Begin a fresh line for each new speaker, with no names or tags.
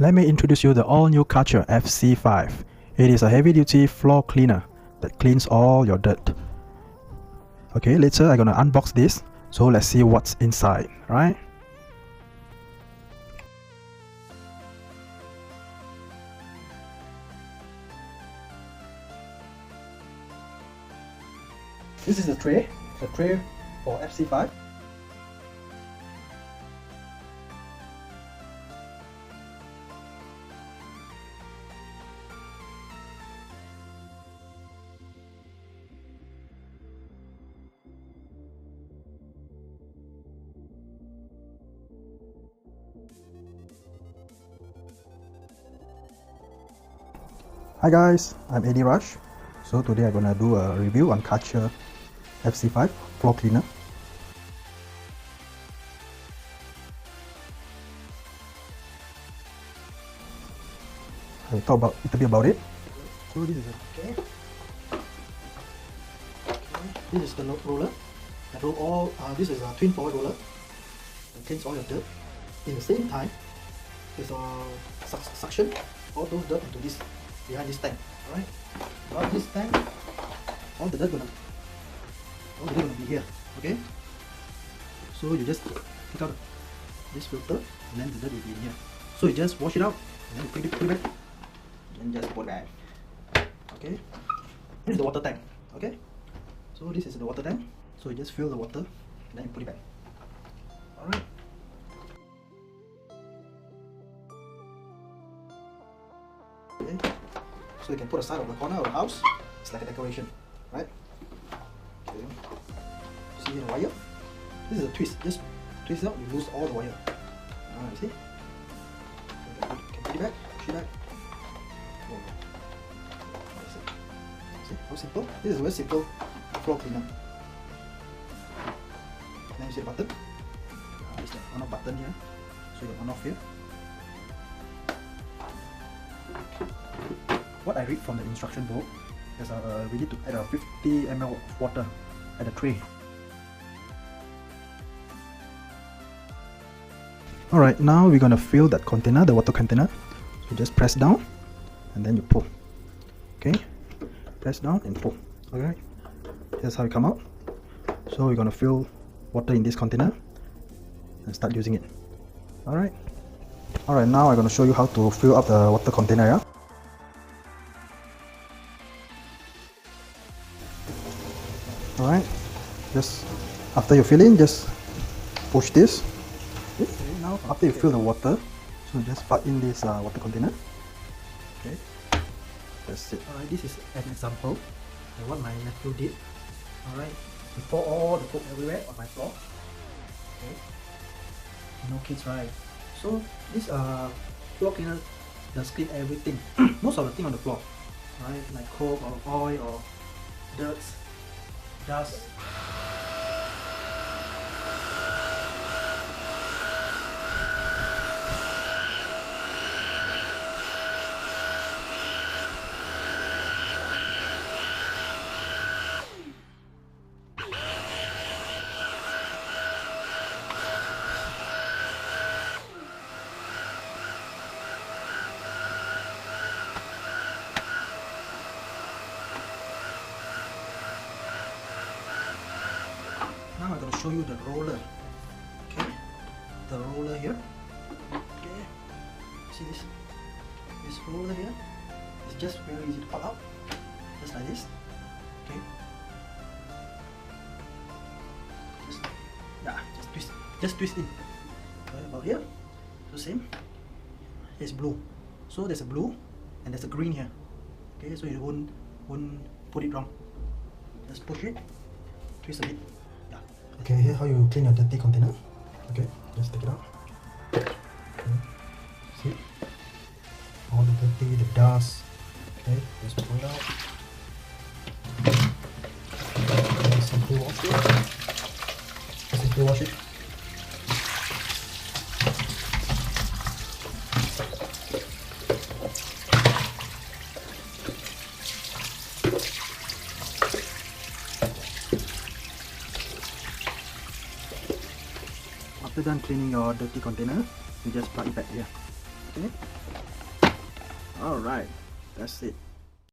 Let me introduce you the all-new Karcher FC5. It is a heavy-duty floor cleaner that cleans all your dirt. Okay, later I'm gonna unbox this, so let's see what's inside, right? This is the tray for FC5. Hi guys, I'm Eddie Rush. So today I'm gonna do a review on Karcher FC5 floor cleaner. I'll talk about a little bit about it. So this is okay. This is the roller. I roll all. This is a twin forward roller. It cleans all your dirt. In the same time, there's a suction all those dirt into this behind this tank. Alright. Now this tank, all the dirt gonna be here. Okay. So you just take out this filter, and then the dirt will be in here. So you just wash it out, and then put it back, and just put back. Okay. This is the water tank. Okay. So this is the water tank. So you just fill the water, and then you put it back. Alright. Okay. So you can put aside of the corner of the house. It's like a decoration, right? Okay. See the wire? This is a twist. Just twist it out, you lose all the wire. You see? You can put it back, push it back. See how simple? This is a very simple floor cleaner. Then you see the button. There's the on-off button here. So you can on-off here. What I read from the instruction book is we need to add a 50 ml of water at the tray. Alright, now we're gonna fill that container, the water container. So just press down and then you pull. Okay, press down and pull. Alright, here's how it come out. So we're gonna fill water in this container and start using it. Alright, now I'm gonna show you how to fill up the water container. Yeah? Alright, just after you fill in, just push this. Okay, now after you fill the water, so just plug in this water container. Okay, that's it. Alright, this is an example of what my nephew did. Alright, he poured all the coke everywhere on my floor. Okay, no kids, right? So this floor cleaner does clean everything. Most of the thing on the floor, right? Like coke or oil or dirt, dust. Now I'm going to show you the roller. Okay, the roller here. Okay, see this roller here? It's just very easy to pull out, just like this. Okay, just twist in. Okay, about here. So same. Here's blue. So there's a blue and there's a green here. Okay, so you won't put it wrong. Just push it, twist a bit. Okay, here how you clean your dirty container. Okay, just take it out. Okay. See? All the dirty, the dust. Okay, just pull it out. Okay, simply wash it. Simply wash it. After done cleaning your dirty container, you just plug it back here.
Okay. All right, that's it.